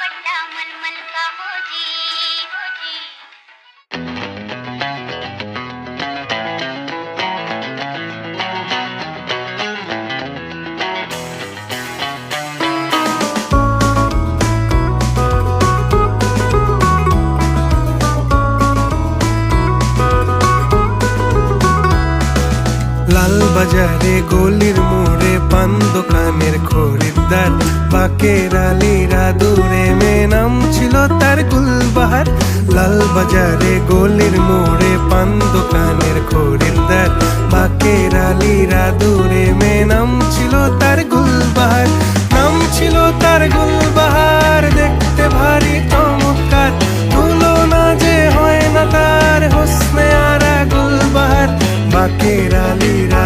दुपट्टा मलमल का हो जी, हो जी। লাল বাজারে গলির মোড়ে পান দোকানের খরিদ্দার, বাকের আলীরা দূরে মেয়ে নাম ছিল তার গুলবাহার। লাল বাজারে গলির মোড়ে পান দোকানের খরিদ্দার, বাকের আলীরা দূরে মেয়ে নাম ছিল তার গুলবাহার। নাম ছিল তার গুলবাহার, দেখতে ভারী চমৎকার, তুলনা যে হয় না তার হোসনে আরা গুলবাহার। বাকের আলীরা